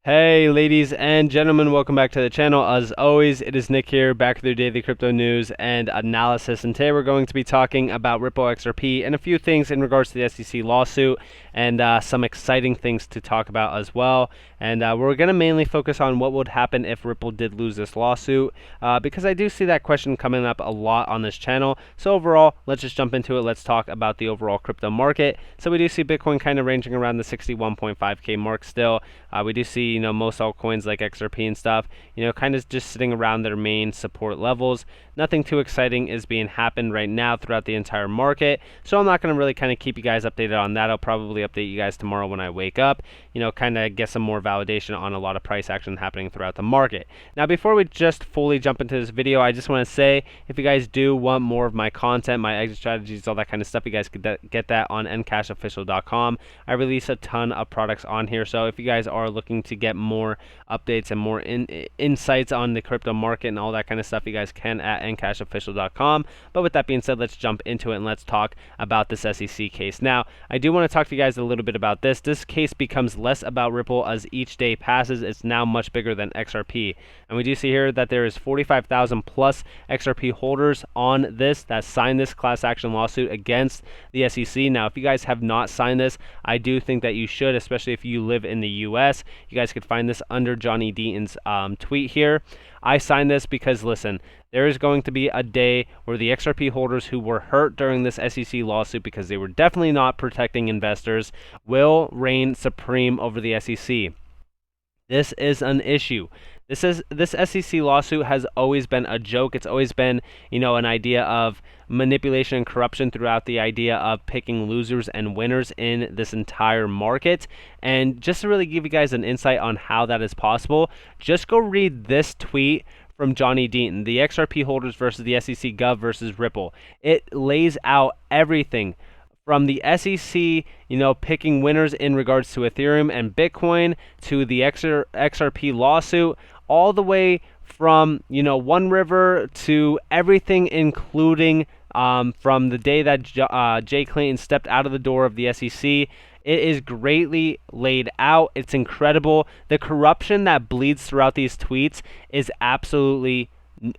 Hey ladies and gentlemen, welcome back to the channel. As always, it is Nick here, back with your daily crypto news and analysis, and today we're going to be talking about Ripple XRP and a few things in regards to the SEC lawsuit and some exciting things to talk about as well. And we're going to mainly focus on what would happen if Ripple did lose this lawsuit, because I do see that question coming up a lot on this channel. So overall, let's just jump into it. Let's talk about the overall crypto market. So we do see Bitcoin kind of ranging around the 61.5K mark still. We do see, most altcoins like XRP and stuff, kind of just sitting around their main support levels. Nothing too exciting is being happened right now throughout the entire market. So I'm not going to really kind of keep you guys updated on that. I'll probably update you guys tomorrow when I wake up, kind of get some more validation on a lot of price action happening throughout the market. Now, before we just fully jump into this video, I just want to say, if you guys do want more of my content, my exit strategies, all that kind of stuff, you guys could get that on NCashOfficial.com. I release a ton of products on here. So if you guys are looking to get more updates and more insights on the crypto market and all that kind of stuff, you guys can at NCashOfficial.com. But with that being said, let's jump into it and let's talk about this SEC case. Now, I do want to talk to you guys a little bit about this. This case becomes less about Ripple as each day passes. It's now much bigger than XRP. And we do see here that there is 45,000 plus XRP holders on this that signed this class action lawsuit against the SEC. Now, if you guys have not signed this, I do think that you should, especially if you live in the US. You guys could find this under Johnny Deaton's tweet here. I signed this because, listen, there is going to be a day where the XRP holders who were hurt during this SEC lawsuit because they were definitely not protecting investors will reign supreme over the SEC. This is an issue. This SEC lawsuit has always been a joke. It's always been, an idea of manipulation and corruption throughout the idea of picking losers and winners in this entire market. And just to really give you guys an insight on how that is possible, just go read this tweet from Johnny Deaton, the XRP holders versus the SEC Gov versus Ripple. It lays out everything from the SEC, picking winners in regards to Ethereum and Bitcoin, to the XRP lawsuit, all the way from, One River to everything, including from the day that Jay Clayton stepped out of the door of the SEC. It is greatly laid out. It's incredible. The corruption that bleeds throughout these tweets is absolutely,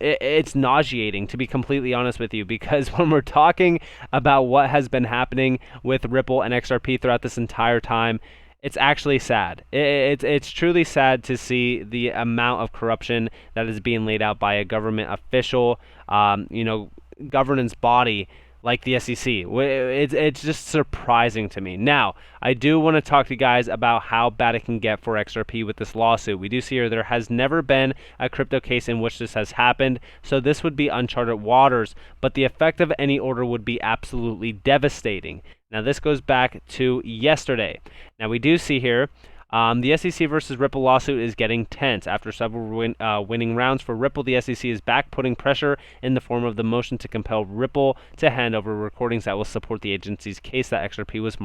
it's nauseating, to be completely honest with you, because when we're talking about what has been happening with Ripple and XRP throughout this entire time, it's actually sad. It's truly sad to see the amount of corruption that is being laid out by a government official, governance body like the SEC. It's just surprising to me. Now, I do want to talk to you guys about how bad it can get for XRP with this lawsuit. We do see here there has never been a crypto case in which this has happened, so this would be uncharted waters, but the effect of any order would be absolutely devastating. Now, this goes back to yesterday. Now, we do see here the SEC versus Ripple lawsuit is getting tense. After several winning rounds for Ripple, the SEC is back, putting pressure in the form of the motion to compel Ripple to hand over recordings that will support the agency's case that XRP was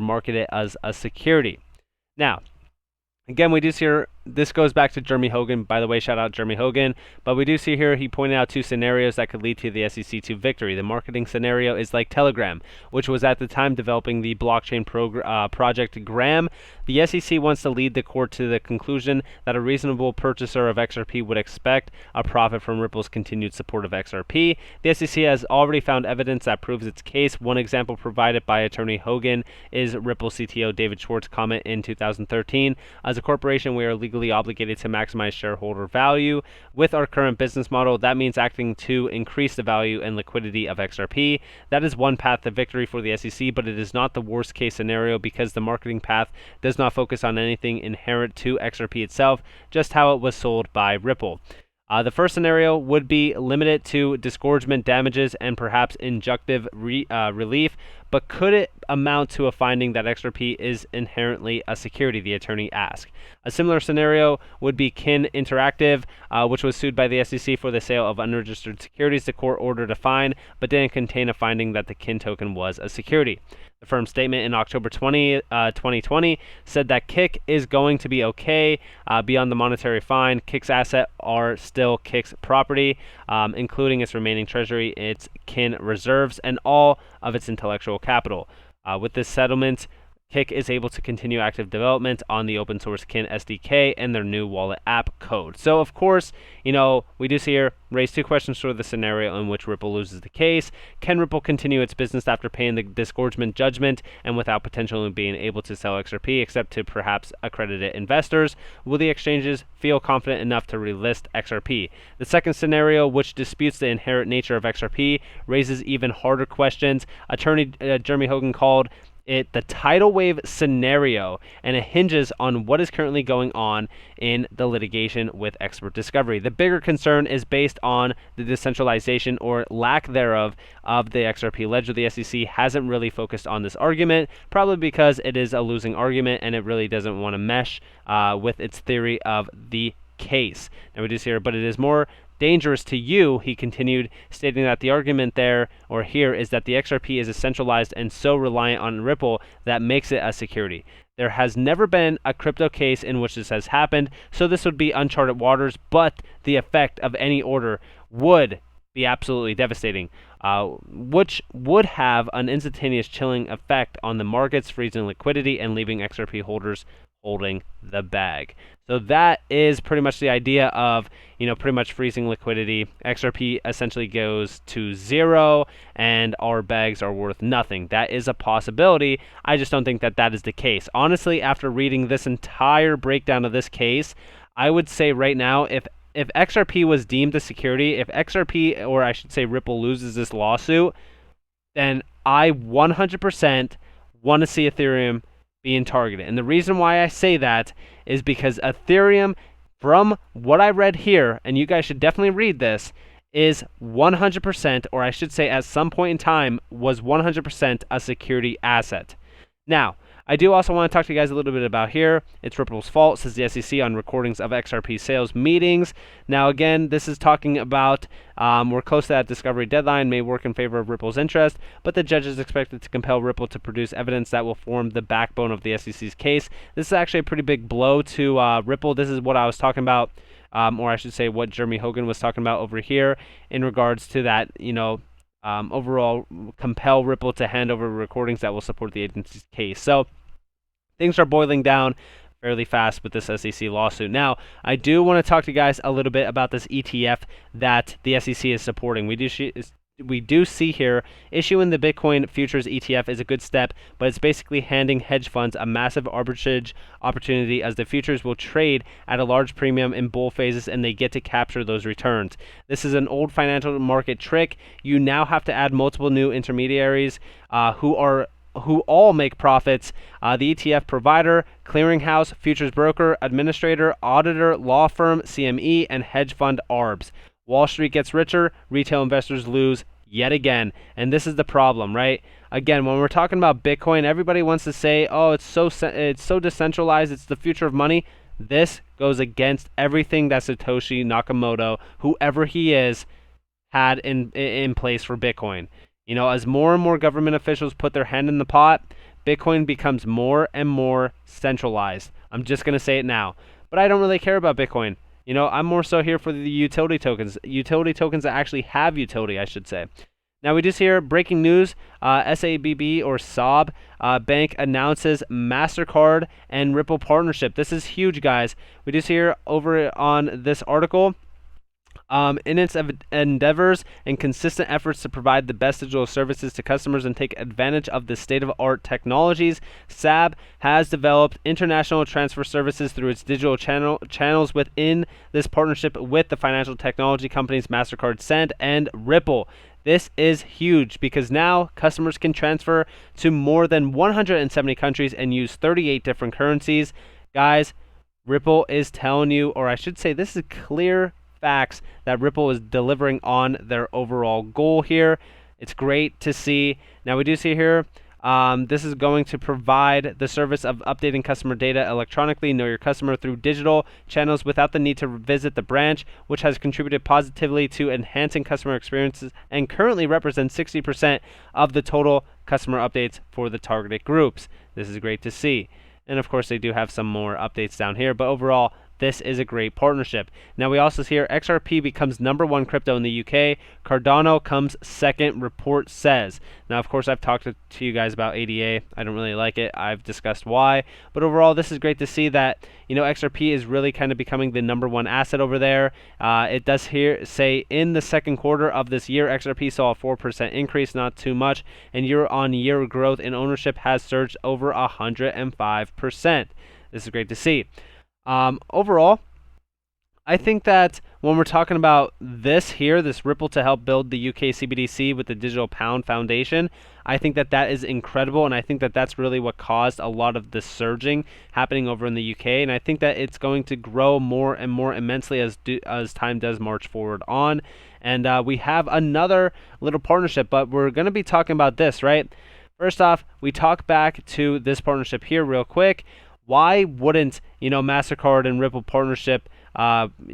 marketed as a security. Now, again, we do see here, this goes back to Jeremy Hogan. By the way, shout out Jeremy Hogan. But we do see here he pointed out two scenarios that could lead to the SEC to victory. The marketing scenario is like Telegram, which was at the time developing the blockchain project Gram. The SEC wants to lead the court to the conclusion that a reasonable purchaser of XRP would expect a profit from Ripple's continued support of XRP. The SEC has already found evidence that proves its case. One example provided by attorney Hogan is Ripple CTO David Schwartz's comment in 2013. As a corporation, we are legally obligated to maximize shareholder value. With our current business model, that means acting to increase the value and liquidity of XRP. That is one path to victory for the SEC, but it is not the worst case scenario because the marketing path does not focus on anything inherent to XRP itself, just how it was sold by Ripple. The first scenario would be limited to disgorgement damages and perhaps injunctive relief, but could it amount to a finding that XRP is inherently a security, the attorney asked. A similar scenario would be Kin Interactive, which was sued by the SEC for the sale of unregistered securities. The court ordered a fine, but didn't contain a finding that the Kin token was a security. The firm's statement in October 2020 said that Kik is going to be okay beyond the monetary fine. Kik's assets are still Kik's property, including its remaining treasury, its Kin reserves, and all of its intellectual capital. With this settlement, Kik is able to continue active development on the open source Kin SDK and their new wallet app code. So of course, we do see here, raise 2 questions for the scenario in which Ripple loses the case. Can Ripple continue its business after paying the disgorgement judgment and without potentially being able to sell XRP except to perhaps accredited investors? Will the exchanges feel confident enough to relist XRP? The second scenario, which disputes the inherent nature of XRP, raises even harder questions. Attorney Jeremy Hogan called it the tidal wave scenario, and it hinges on what is currently going on in the litigation with Expert Discovery. The bigger concern is based on the decentralization or lack thereof of the XRP ledger. The SEC hasn't really focused on this argument, probably because it is a losing argument and it really doesn't want to mesh with its theory of the case. Now we do see here, but it is more dangerous to you, he continued, stating that the argument there or here is that the XRP is centralized and so reliant on Ripple that makes it a security. There has never been a crypto case in which this has happened, so this would be uncharted waters, but the effect of any order would be absolutely devastating, which would have an instantaneous chilling effect on the markets, freezing liquidity and leaving XRP holders holding the bag. So that is pretty much the idea of, pretty much freezing liquidity. XRP essentially goes to 0 and our bags are worth nothing. That is a possibility. I just don't think that that is the case. Honestly, after reading this entire breakdown of this case, I would say right now, if XRP was deemed a security, if XRP, or I should say Ripple, loses this lawsuit, then I 100% want to see Ethereum being targeted. And the reason why I say that is because Ethereum, from what I read here, and you guys should definitely read this, is 100%, or I should say at some point in time, was 100% a security asset. Now, I do also want to talk to you guys a little bit about here. It's Ripple's fault, says the SEC on recordings of XRP sales meetings. Now, again, this is talking about we're close to that discovery deadline, may work in favor of Ripple's interest, but the judge is expected to compel Ripple to produce evidence that will form the backbone of the SEC's case. This is actually a pretty big blow to Ripple. This is what I was talking about, or I should say what Jeremy Hogan was talking about over here in regards to that, overall compel Ripple to hand over recordings that will support the agency's case. So things are boiling down fairly fast with this SEC lawsuit. Now, I do want to talk to you guys a little bit about this ETF that the SEC is supporting. We do see here issuing the Bitcoin futures ETF is a good step, but it's basically handing hedge funds a massive arbitrage opportunity as the futures will trade at a large premium in bull phases and they get to capture those returns. This is an old financial market trick. You now have to add multiple new intermediaries who all make profits. The ETF provider, clearinghouse, futures broker, administrator, auditor, law firm, CME, and hedge fund ARBs. Wall Street gets richer, retail investors lose yet again. And this is the problem, right? Again, when we're talking about Bitcoin, everybody wants to say, oh, it's so decentralized, it's the future of money. This goes against everything that Satoshi Nakamoto, whoever he is, had in place for Bitcoin. As more and more government officials put their hand in the pot, Bitcoin becomes more and more centralized. I'm just going to say it now. But I don't really care about Bitcoin. I'm more so here for the utility tokens that actually have utility, I should say. Now, we just hear breaking news. SABB or SAB Bank announces Mastercard and Ripple partnership. This is huge, guys. We just hear over on this article. In its endeavors and consistent efforts to provide the best digital services to customers and take advantage of the state-of-the-art technologies, SAB has developed international transfer services through its digital channels within this partnership with the financial technology companies Mastercard, Send, and Ripple. This is huge because now customers can transfer to more than 170 countries and use 38 different currencies. Guys, Ripple is telling you, or I should say this is clear facts, that Ripple is delivering on their overall goal here. It's great to see. Now we do see here, this is going to provide the service of updating customer data electronically, know your customer through digital channels without the need to visit the branch, which has contributed positively to enhancing customer experiences and currently represents 60% of the total customer updates for the targeted groups. This is great to see. And of course, they do have some more updates down here, but overall, this is a great partnership. Now we also see here XRP becomes #1 crypto in the UK. Cardano comes second, report says. Now, of course, I've talked to you guys about ADA. I don't really like it. I've discussed why. But overall, this is great to see that, XRP is really kind of becoming the #1 asset over there. It does here say in the second quarter of this year, XRP saw a 4% increase, not too much, and year-on-year growth in ownership has surged over 105%. This is great to see. Overall, I think that when we're talking about this here, this Ripple to help build the UK CBDC with the Digital Pound Foundation, I think that that is incredible, and I think that that's really what caused a lot of the surging happening over in the UK, and I think that it's going to grow more and more immensely as time does march forward on. And we have another little partnership, but we're going to be talking about this, right? First off, we talk back to this partnership here real quick. Why wouldn't, Mastercard and Ripple partnership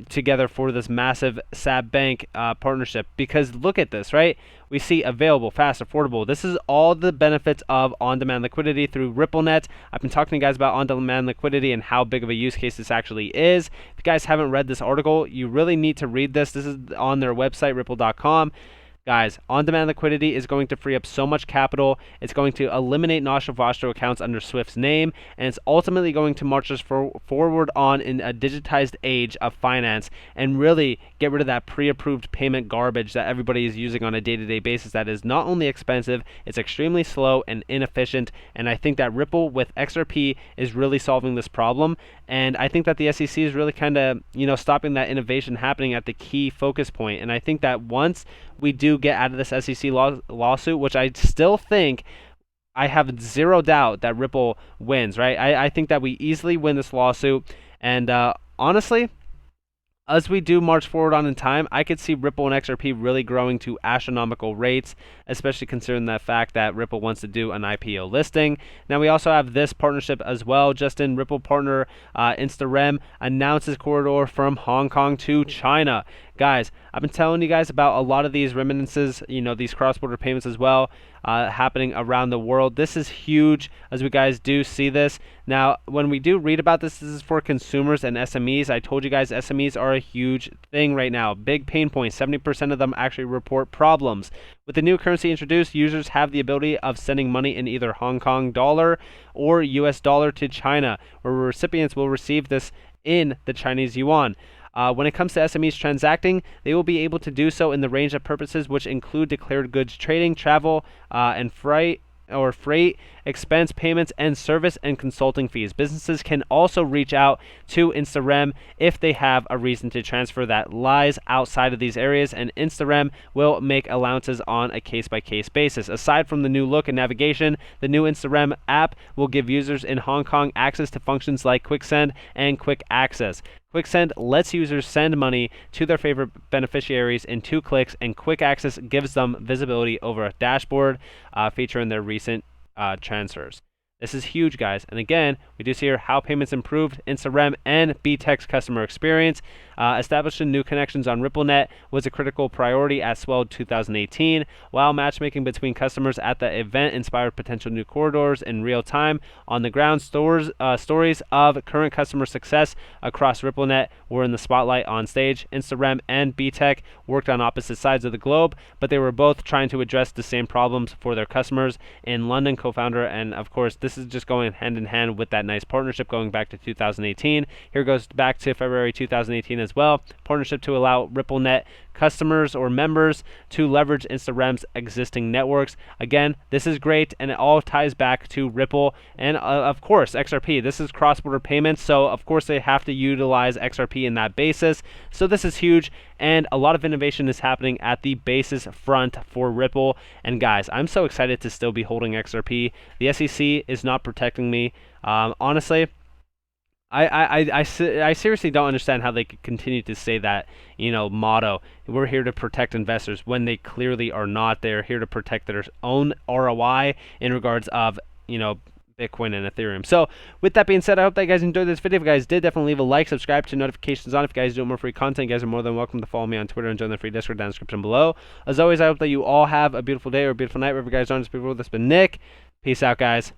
together for this massive SAB bank partnership? Because look at this, right? We see available, fast, affordable. This is all the benefits of on-demand liquidity through RippleNet. I've been talking to you guys about on-demand liquidity and how big of a use case this actually is. If you guys haven't read this article, you really need to read this. This is on their website, ripple.com. Guys, on-demand liquidity is going to free up so much capital. It's going to eliminate nostril accounts under Swift's name, and it's ultimately going to march us forward on in a digitized age of finance and really get rid of that pre-approved payment garbage that everybody is using on a day-to-day basis that is not only expensive, it's extremely slow and inefficient, and I think that Ripple with XRP is really solving this problem, and I think that the SEC is really kind of, stopping that innovation happening at the key focus point, and I think that once we do get out of this SEC lawsuit, which I still think, I have zero doubt that Ripple wins, right? I think that we easily win this lawsuit, and honestly, as we do march forward on in time, I could see Ripple and XRP really growing to astronomical rates, especially considering the fact that Ripple wants to do an IPO listing. Now, we also have this partnership as well. Justin, Ripple partner InstaRem announces corridor from Hong Kong to China. Guys, I've been telling you guys about a lot of these remittances, these cross-border payments as well, happening around the world. This is huge, as we guys do see this. Now, when we do read about this, this is for consumers and SMEs. I told you guys SMEs are a huge thing right now. Big pain point. 70% of them actually report problems. With the new currency introduced, users have the ability of sending money in either Hong Kong dollar or US dollar to China, where recipients will receive this in the Chinese yuan. When it comes to SMEs transacting, they will be able to do so in the range of purposes which include declared goods trading, travel, and freight, expense payments, and service and consulting fees. Businesses can also reach out to InstaRem if they have a reason to transfer that lies outside of these areas, and InstaRem will make allowances on a case-by-case basis. Aside from the new look and navigation, the new InstaRem app will give users in Hong Kong access to functions like Quick Send and Quick Access. Quick Send lets users send money to their favorite beneficiaries in 2 clicks, and Quick Access gives them visibility over a dashboard featuring their recent transfers. This is huge, guys. And again, we do see here how payments improved InstaRem and BTEC's customer experience. Establishing new connections on RippleNet was a critical priority at Swell 2018, while matchmaking between customers at the event inspired potential new corridors in real time. On the ground, stories of current customer success across RippleNet were in the spotlight on stage. InstaRem and BTEC worked on opposite sides of the globe, but they were both trying to address the same problems for their customers. In London, co-founder, and of course, this is just going hand in hand with that nice partnership going back to 2018. Here goes back to February 2018 as well. Partnership to allow RippleNet customers or members to leverage InstaRem's existing networks. Again, this is great, and it all ties back to Ripple and of course XRP. This is cross-border payments, so of course they have to utilize XRP in that basis. So this is huge, and a lot of innovation is happening at the basis front for Ripple. And guys, I'm so excited to still be holding XRP. The SEC is not protecting me. Honestly, I seriously don't understand how they could continue to say that, motto. We're here to protect investors when they clearly are not. They're here to protect their own ROI in regards of, Bitcoin and Ethereum. So with that being said, I hope that you guys enjoyed this video. If you guys did, definitely leave a like, subscribe, to notifications on. If you guys do want more free content, you guys are more than welcome to follow me on Twitter and join the free Discord down in the description below. As always, I hope that you all have a beautiful day or a beautiful night wherever you guys are. This has been Nick. Peace out, guys.